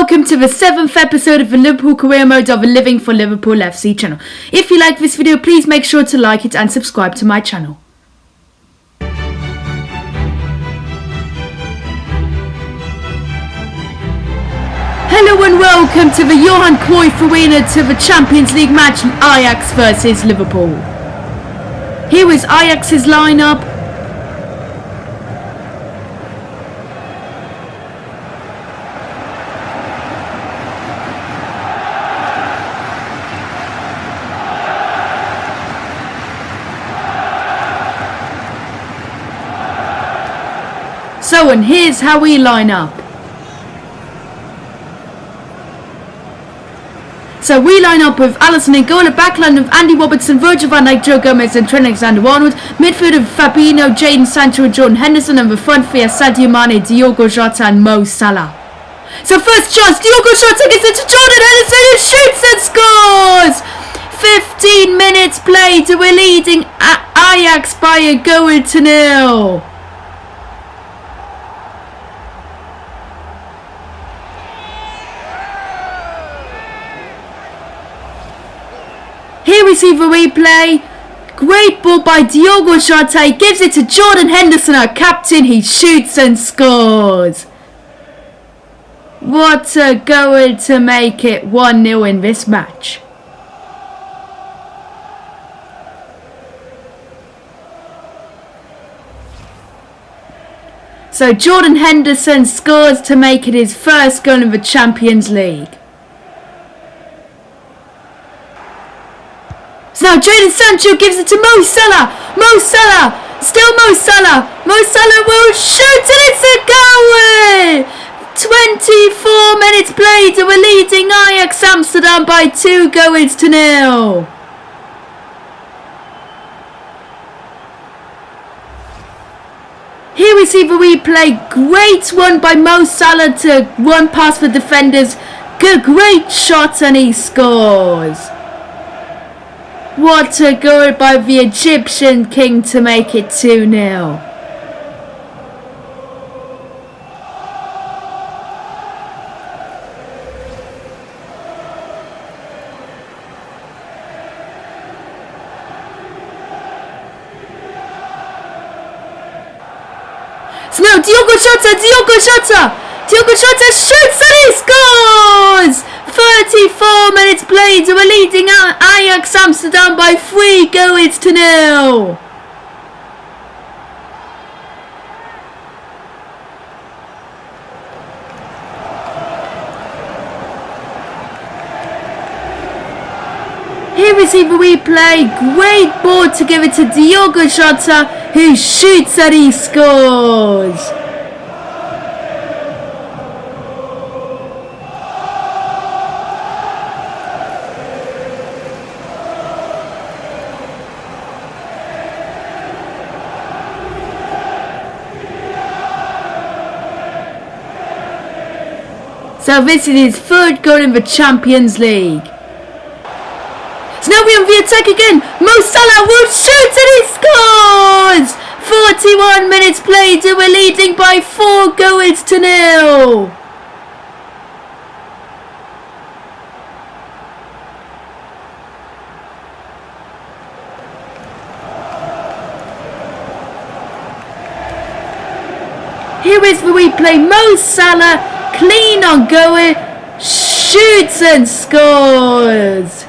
welcome to the 7th episode of the Liverpool Career Mode of the Living for Liverpool FC channel. If you like this video, please make sure to like it and subscribe to my channel. Hello and welcome to the Johan Cruyff Arena to the Champions League match Ajax versus Liverpool. Here is Ajax's lineup. So, and here's how we line up. So we line up with Alisson in goal, a backline of Andy Robertson, Virgil van Dijk, Joe Gomez and Trent Alexander-Arnold, midfield of Fabinho, Jadon Sancho and Jordan Henderson, and the front three are Sadio Mane, Diogo Jota and Mo Salah. So first chance, Diogo Jota gets it to Jordan Henderson who shoots and scores! 15 minutes played, we're leading Ajax by a goal to nil. Here we see the replay. Great ball by Diogo Jota. He gives it to Jordan Henderson, our captain. He shoots and scores. What a goal to make it 1-0 in this match. So Jordan Henderson scores to make it his first goal in the Champions League. So now Jadon Sancho gives it to Mo Salah. Mo Salah. Still Mo Salah. Mo Salah will shoot and it's a goal! 24 minutes played and we're leading Ajax Amsterdam by 2-0. Here we see the replay. Great one by Mo Salah to run past the defenders. Great shot and he scores. What a goal by the Egyptian king to make it 2-0. So now Diogo Jota shoots and he scores! 34 minutes played and we're leading Ajax Amsterdam by 3-0. Here we see the replay. Great ball to give it to Diogo Jota who shoots and he scores. So this is his third goal in the Champions League. So now we're on the attack again. Mo Salah will shoot and he scores! 41 minutes played and we're leading by 4-0. Here is the replay. Mo Salah, clean on goal, shoots and scores.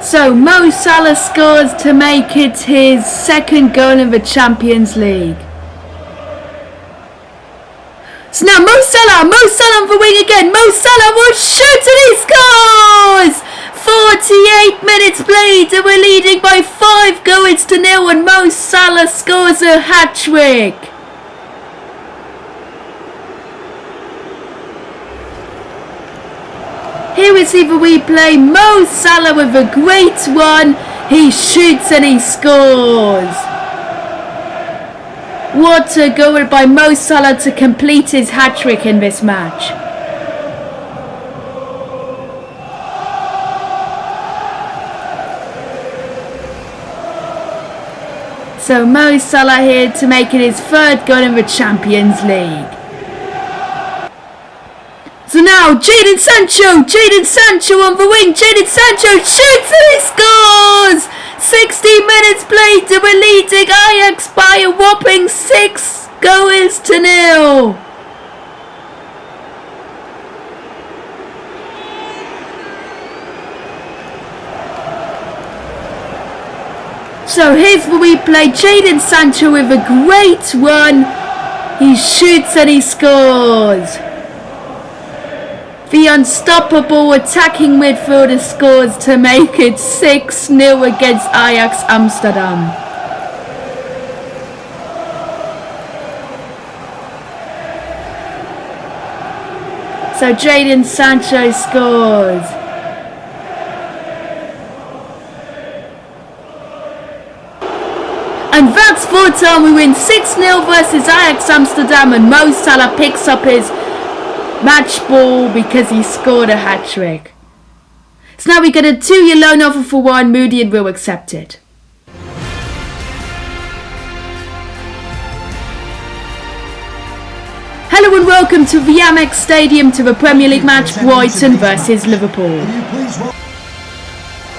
So Mo Salah scores to make it his second goal in the Champions League. So now Mo Salah on the wing again. Mo Salah will shoot and he scores! 48 minutes played and we're leading by 5-0 and Mo Salah scores a hat-trick. Here we see the replay. Mo Salah with a great one. He shoots and he scores. What a goal by Mo Salah to complete his hat-trick in this match. So Mo Salah here to make it his third goal in the Champions League. So now Jadon Sancho on the wing. Jadon Sancho shoots and he scores! 60 minutes played and we're leading Ajax by a whopping 6-0. So here's where we play Jadon Sancho with a great run. He shoots and he scores. The unstoppable attacking midfielder scores to make it 6-0 against Ajax Amsterdam. So Jadon Sancho scores. And that's full time. We win 6-0 versus Ajax Amsterdam, and Mo Salah picks up his match ball because he scored a hat-trick. So now we get a 2-year loan offer for Warren Moody and we'll accept it. Hello and welcome to the Ajax Stadium to the Premier League match Brighton versus Liverpool.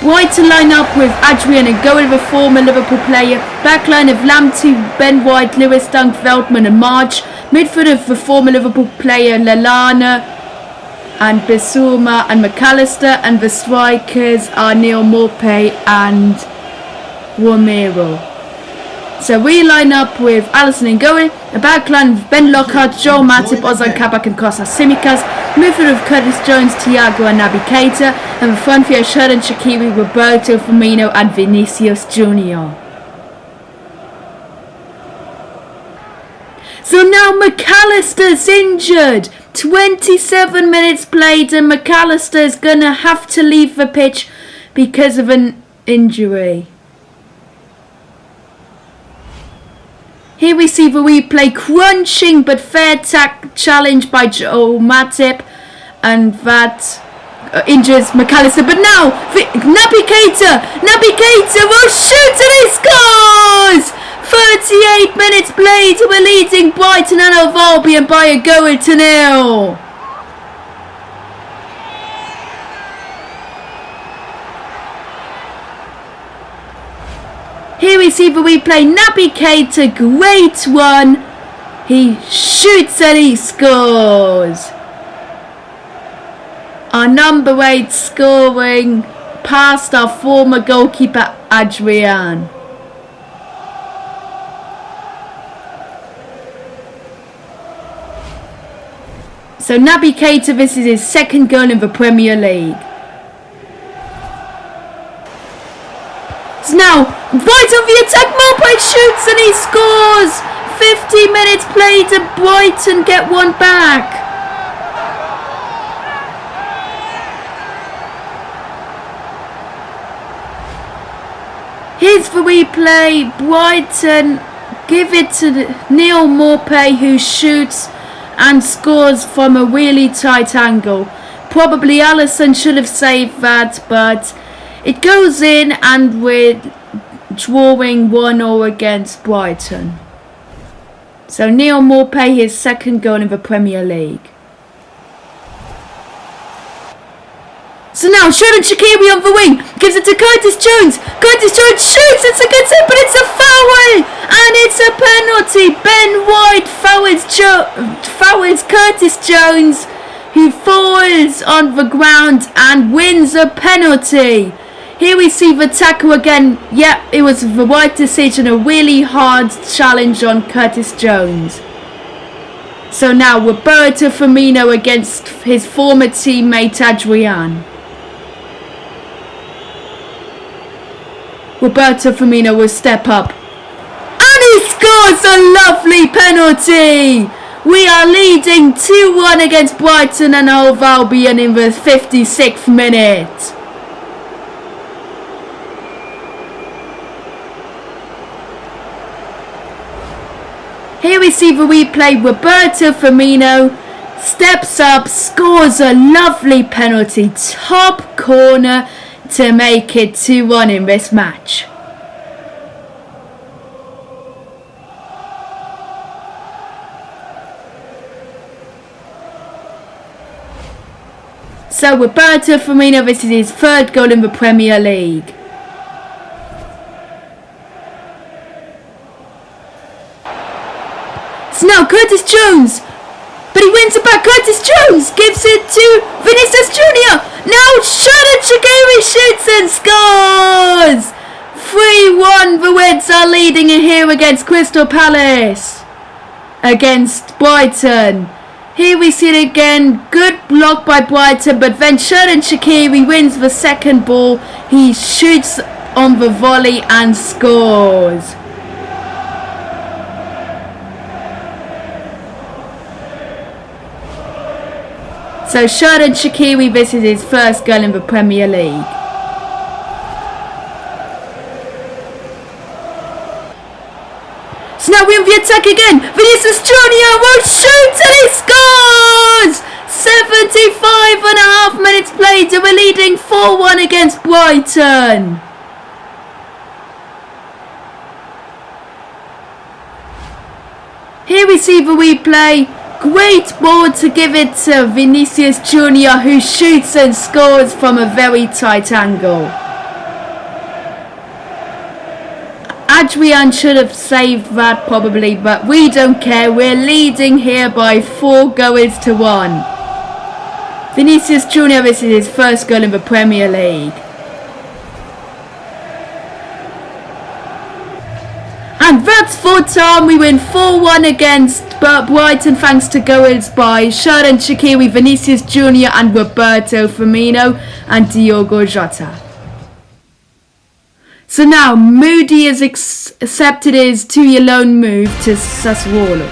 Brighton line up with Adrian and goal of a former Liverpool player, backline of Lamptey, Ben White, Lewis Dunk, Veltman and March, midfield of the former Liverpool player Lallana and Bissouma and McAllister, and the strikers are Neil Maupay and Romero. So we line up with Alisson and goal, a backline of Ben Lockhart, Joel Matip, Ozan Kabak and Kostas Tsimikas, midfield of Curtis Jones, Thiago and Naby Keita, and the front three are Xherdan Shaqiri, Roberto Firmino and Vinicius Junior. So now McAllister's injured. 27 minutes played and McAllister's gonna have to leave the pitch because of an injury. Here we see the replay, crunching but fair challenge by Joel Matip, and that injures McAllister. But now Naby Keita will shoot and he scores! 38 minutes played, we're leading Brighton and Hove Albion by a goal to 0. Here we see the replay, Naby Keita, great one. He shoots and he scores. Our number 8 scoring past our former goalkeeper Adrian. So Naby Keita, this is his second goal in the Premier League. So now, right on the attack, Maupay shoots and he scores! 50 minutes played and Brighton get one back. Here's the replay, Brighton give it to Neil Maupay, who shoots and scores from a really tight angle. Probably Alisson should have saved that, but it goes in and we're drawing 1-0 against Brighton. So Neil Maupay, his second goal in the Premier League. So now Xherdan Shaqiri on the wing, gives it to Curtis Jones. Curtis Jones shoots, it's against him, but it's a foul! And it's a penalty. Ben White fouls Curtis Jones, who falls on the ground and wins a penalty. Here we see the tackle again. Yep, it was the right decision, a really hard challenge on Curtis Jones. So now Roberto Firmino against his former teammate Adrian. Roberto Firmino will step up. And he scores a lovely penalty! We are leading 2-1 against Brighton and Hove Albion in the 56th minute. Here we see the replay, Roberto Firmino steps up, scores a lovely penalty, top corner to make it 2-1 in this match. So Roberto Firmino, this is his third goal in the Premier League. So now Curtis Jones, but he wins it back. Curtis Jones gives it to Vinicius Jr. Now Xherdan Shaqiri shoots and scores! 3-1, the Reds are leading it here against Crystal Palace. Against Brighton. Here we see it again. Good block by Brighton, but then Xherdan Shaqiri wins the second ball. He shoots on the volley and scores. So Xherdan Shaqiri, this is his first goal in the Premier League. So now we're in the attack again. Vinicius Jr. will shoot and he scores! 75.5 minutes played and we're leading 4-1 against Brighton. Here we see the replay. Great ball to give it to Vinicius Jr. who shoots and scores from a very tight angle. Adrian should have saved that probably, but we don't care. We're leading here by 4-1. Vinicius Jr. this is his first goal in the Premier League. And that's full time. We win 4-1 against Brighton thanks to goals by Xherdan Shaqiri, Vinicius Jr. and Roberto Firmino and Diogo Jota. So now Moody has accepted his 2-year loan move to Sassuolo.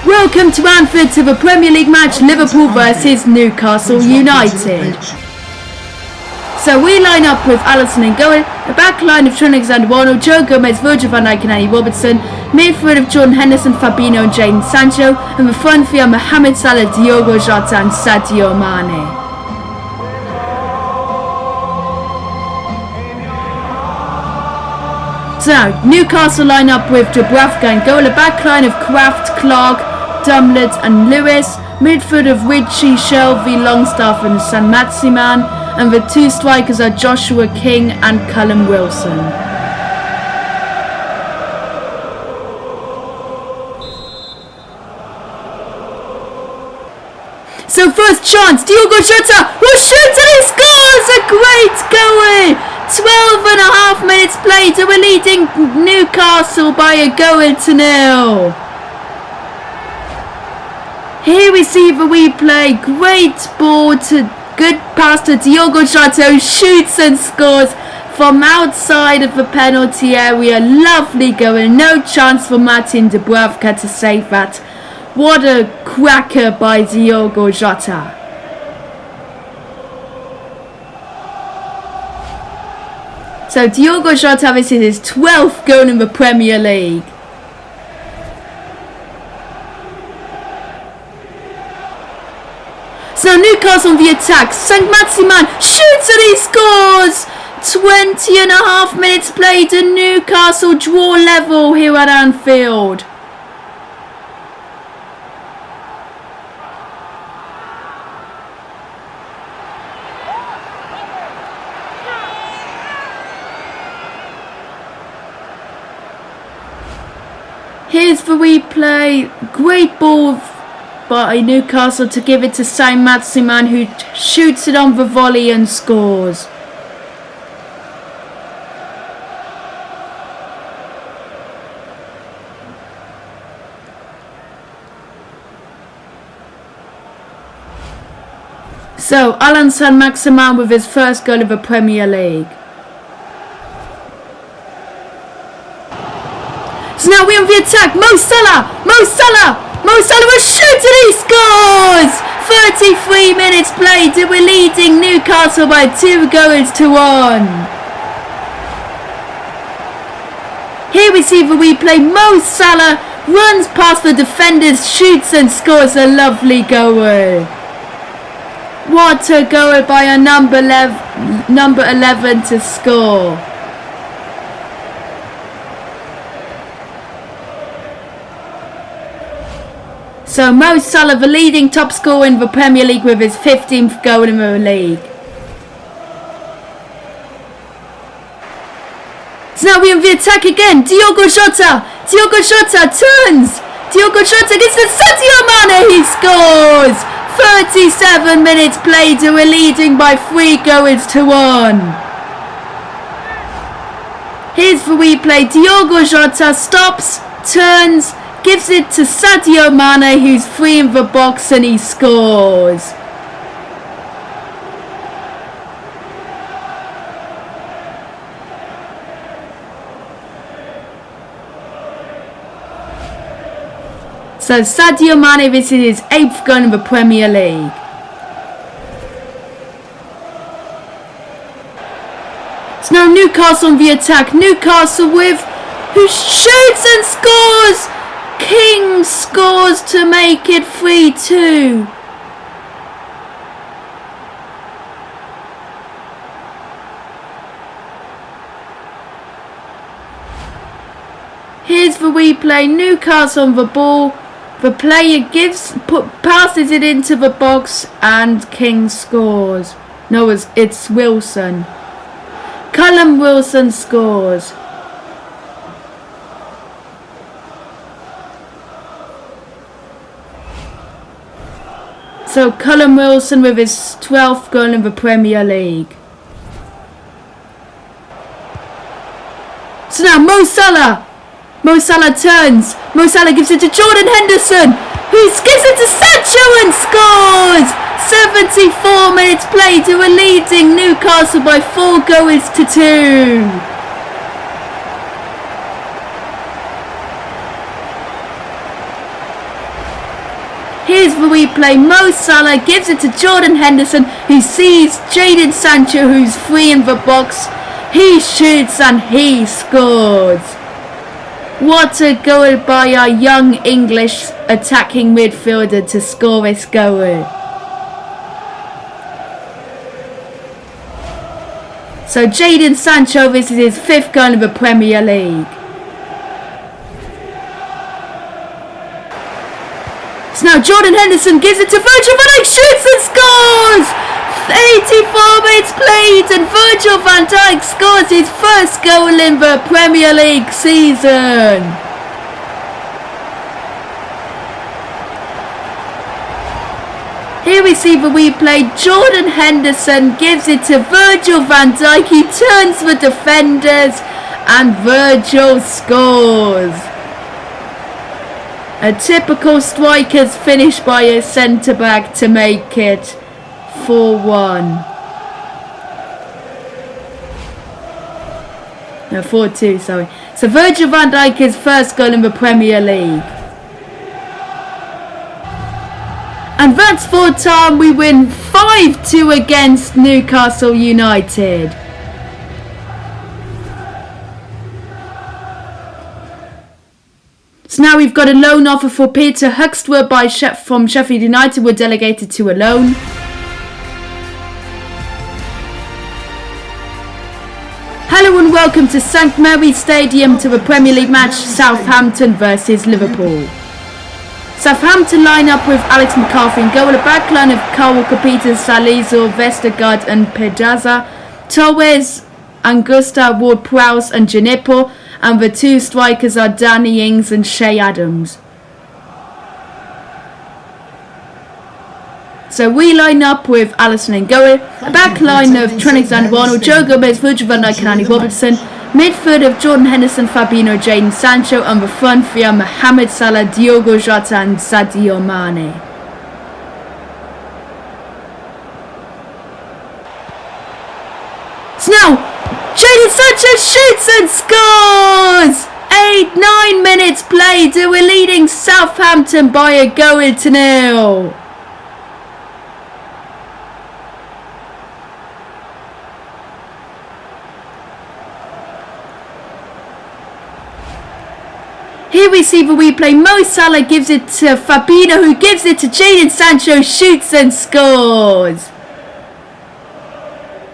Welcome to Anfield to the Premier League match, Liverpool versus Newcastle United. So we line up with Alisson in goal, the back line of Trent Alexander-Arnold, Joe Gomez, Virgil van Dijk and Andy Robertson, midfield of Jordan Henderson, Fabinho and Jadon Sancho, and the front three are Mohamed Salah, Diogo Jota and Sadio Mane. So Newcastle line up with Dubravka in goal, the back line of Kraft, Clark, Dumbledore and Lewis, midfield of Ritchie, Shelvey, Longstaff and San Maximan, and the two strikers are Joshua King and Callum Wilson. So first chance, Diogo Jota will shoot and he scores! A great goal! 12.5 minutes played and we're leading Newcastle by 1-0. Here we see the replay. Great ball to good pass to Diogo Jota who shoots and scores from outside of the penalty area. Lovely goal. No chance for Martin Dubravka to save that. What a cracker by Diogo Jota. So Diogo Jota, this is his 12th goal in the Premier League. So Newcastle on the attack. St. Maximan shoots and he scores! 20.5 minutes played and Newcastle draw level here at Anfield. Here's the replay. Great ball by Newcastle to give it to St. Maximan who shoots it on the volley and scores. So Alan St. Maximan with his first goal of the Premier League. So now we're on the attack. Mo Salah will shoot and he scores! 33 minutes played and we're leading Newcastle by 2-1. Here we see the replay. Mo Salah runs past the defenders, shoots and scores a lovely goal. What a goal by a number 11 to score. So Mo Salah, the leading top scorer in the Premier League with his 15th goal in the league. So now we're in the attack again. Diogo Jota turns. Diogo Jota gets to Sadio Mane. He scores. 37 minutes played. We're leading by 3 goals to 1. Here's the replay. Diogo Jota stops, turns, gives it to Sadio Mane, who's free in the box, and he scores. So Sadio Mane, this is his 8th goal in the Premier League. So now Newcastle on the attack. Newcastle who shoots and scores. King scores to make it 3-2. Here's the replay. Newcastle on the ball. The player passes it into the box and King scores. No, it's Wilson. Callum Wilson scores. So Callum Wilson with his 12th goal in the Premier League. So now Mo Salah turns. Mo Salah gives it to Jordan Henderson, who gives it to Sancho and scores. 74 minutes played. We're leading Newcastle by 4 goals to 2. Here's the replay. Mo Salah gives it to Jordan Henderson, who sees Jadon Sancho, who's free in the box. He shoots and he scores. What a goal by our young English attacking midfielder to score this goal. So Jadon Sancho, this is his 5th goal in the Premier League. So now Jordan Henderson gives it to Virgil van Dijk, shoots and scores! 84 minutes played and Virgil van Dijk scores his 1st goal in the Premier League season. Here we see the replay. Jordan Henderson gives it to Virgil van Dijk. He turns the defenders and Virgil scores. A typical striker's finish by a centre-back to make it 4-1. No, 4-2, sorry. So Virgil van Dijk, his 1st goal in the Premier League. And that's for time. We win 5-2 against Newcastle United. So now we've got a loan offer for Peter Huxtwer from Sheffield United. We're delegated to a loan. Hello and welcome to St Mary's Stadium to the Premier League match Southampton versus Liverpool. Southampton line up with Alex McCarthy in goal, a backline of Kyle Walker-Peters, Salizo, Vestergaard and Pedraza, Torres, Angusta, Ward-Prowse and Djenepo, and the 2 strikers are Danny Ings and Shea Adams. So we line up with Alisson in goal, a back line of Trent Alexander-Arnold, Joe Gomez, Virgil van Dijk and Andy Robertson, midfield of Jordan Henderson, Fabinho, Jadon Sancho, and the front three are Mohamed Salah, Diogo Jota and Sadio Mane. So now, Jadon Sancho shoots and scores! 9 minutes played, we're leading Southampton by a goal to 0. Here we see the replay. Mo Salah gives it to Fabinho, who gives it to Jadon Sancho, shoots and scores.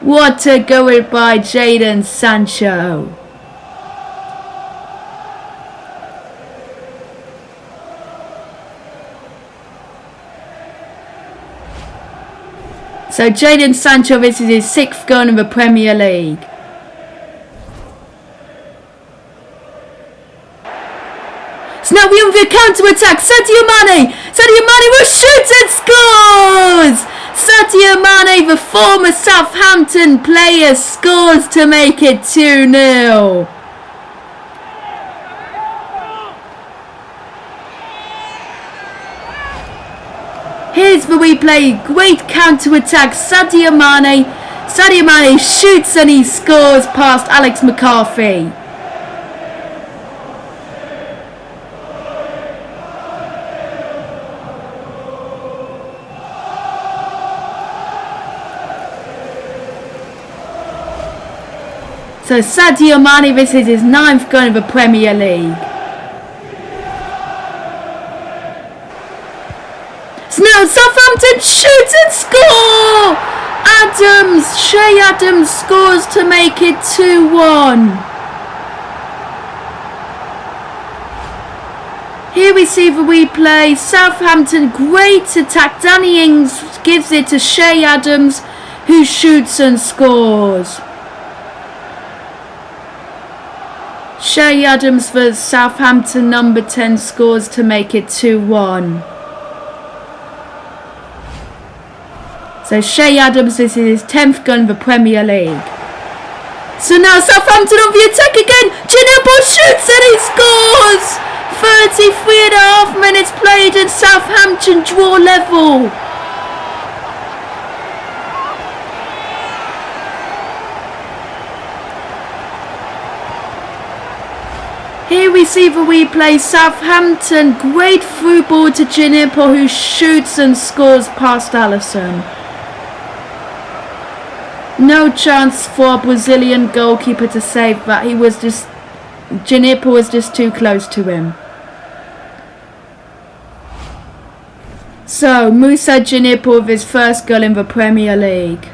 What a goal by Jadon Sancho. So Jadon Sancho, this is his 6th goal in the Premier League. So now we have the counter-attack. Sadio Mane will shoot and scores! Sadio Mane, the former Southampton player, scores to make it 2-0. Here's the replay. Great counter-attack. Sadio Mane shoots and he scores past Alex McCarthy. So Sadio Mane, this is his 9th goal in the Premier League. So now Southampton shoots and score! Shea Adams scores to make it 2-1. Here we see the replay. Southampton, great attack. Danny Ings gives it to Shea Adams, who shoots and scores. Shea Adams for Southampton, number 10, scores to make it 2-1. So Shea Adams, this is his 10th goal in the Premier League. So now Southampton on the attack again. Gineppo shoots and he scores! 33.5 minutes played and Southampton draw level. Here we see the replay. Southampton, great through ball to Gineppo, who shoots and scores past Alisson. No chance for Brazilian goalkeeper to save that. Gineppo was just too close to him. So Moussa Gineppo with his 1st goal in the Premier League.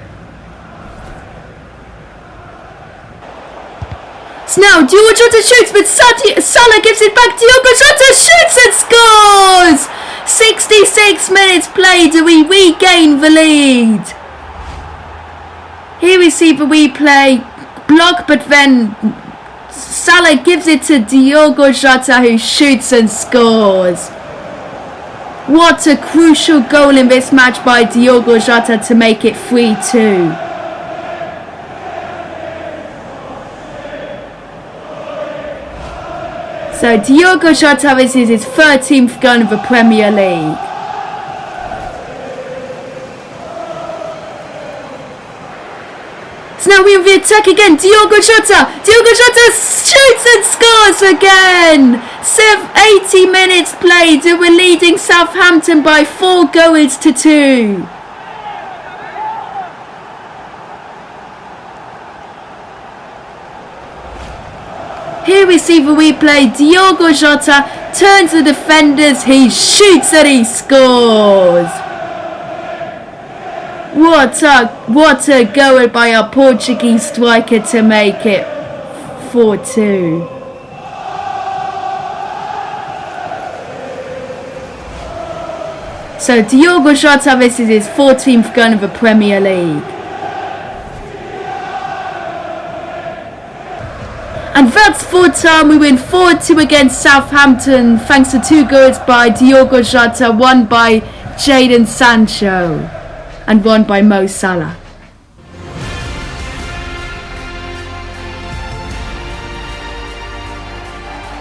So now Diogo Jota shoots, but Salah gives it back. Diogo Jota shoots and scores! 66 minutes played and we regain the lead. Here we see the replay. Block, but then Salah gives it to Diogo Jota, who shoots and scores. What a crucial goal in this match by Diogo Jota to make it 3-2. So Diogo Jota, this is his 13th goal of the Premier League. So now we have the attack again. Diogo Jota shoots and scores again. 80 minutes played and we're leading Southampton by 4 goals to 2. Here we see the replay. Diogo Jota turns the defenders, he shoots and he scores. What a goal by our Portuguese striker to make it 4-2. So Diogo Jota, this is his 14th goal of the Premier League. And that's full time. We win 4-2 against Southampton thanks to 2 goals by Diogo Jota, 1 by Jadon Sancho and 1 by Mo Salah.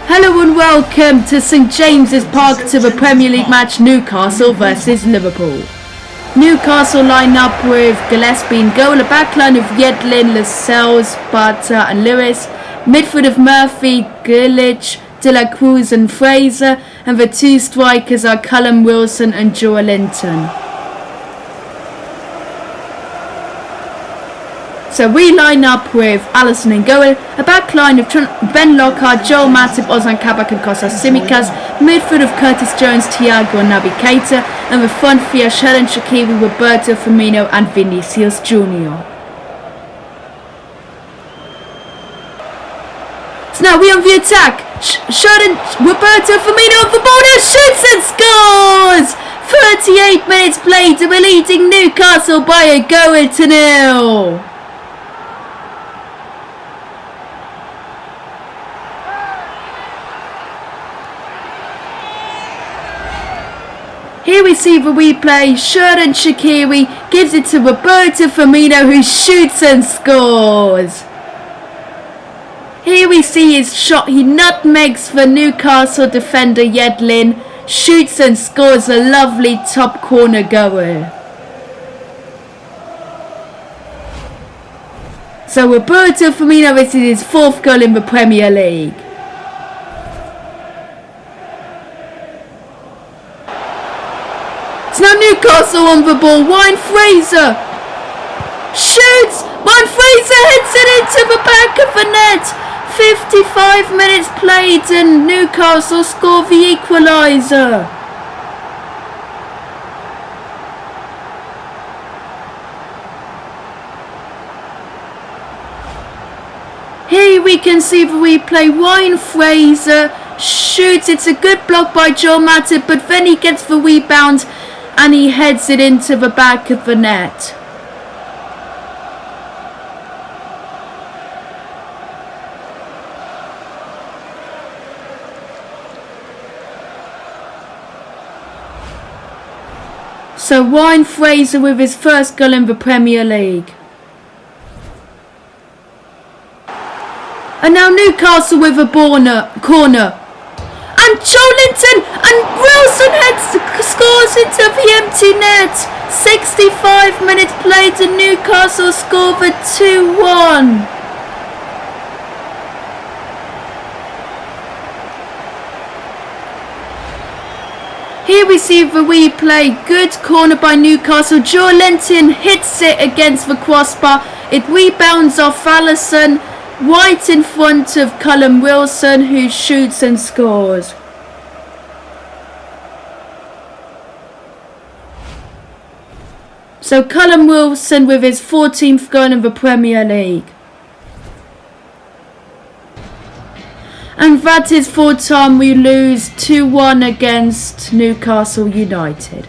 Hello and welcome to St James's Park to the Premier League match Newcastle versus Liverpool. Newcastle line up with Gillespie in goal, a backline of Yedlin, Lascelles, Barta and Lewis. Midfield of Murphy, Gillich, De La Cruz and Fraser, and the 2 strikers are Callum Wilson and Joelinton. So we line up with Alisson in goal, a backline of Ben Lockhart, Joel Matip, Ozan Kabak and Kostas Tsimikas, midfield of Curtis Jones, Thiago and Naby Keita, and the front three are Xherdan Shaqiri, Roberto Firmino and Vinicius Junior. So now we on the attack. Roberto Firmino of the ball, shoots and scores! 8 minutes played and we're leading Newcastle by a goal to 0. Here we see the replay. Xherdan Shaqiri gives it to Roberto Firmino, who shoots and scores. Here we see his shot. He nutmegs the Newcastle defender Yedlin, shoots and scores a lovely top corner goal. So Roberto Firmino, this is his 4th goal in the Premier League. It's now Newcastle on the ball. Ryan Fraser shoots. Ryan Fraser heads it into the back of the net. 55 minutes played and Newcastle score the equaliser. Here we can see the replay. Ryan Fraser shoots. It's a good block by Joe Matip, but then he gets the rebound and he heads it into the back of the net. So Ryan Fraser with his 1st goal in the Premier League. And now Newcastle with a corner. And Joelinton and Wilson scores into the empty net. 65 minutes played and Newcastle score the 2-1. Here we see the replay. Good corner by Newcastle. Joelinton hits it against the crossbar. It rebounds off Alisson right in front of Callum Wilson, who shoots and scores. So Callum Wilson with his 14th goal in the Premier League. And that is full time. We lose 2-1 against Newcastle United.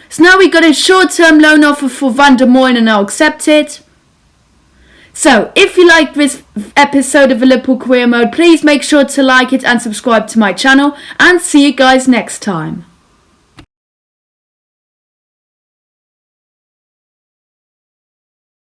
So now we got a short-term loan offer for Van der Moyen and I'll accept it. So if you like this episode of the Liverpool Career Mode, please make sure to like it and subscribe to my channel, and see you guys next time.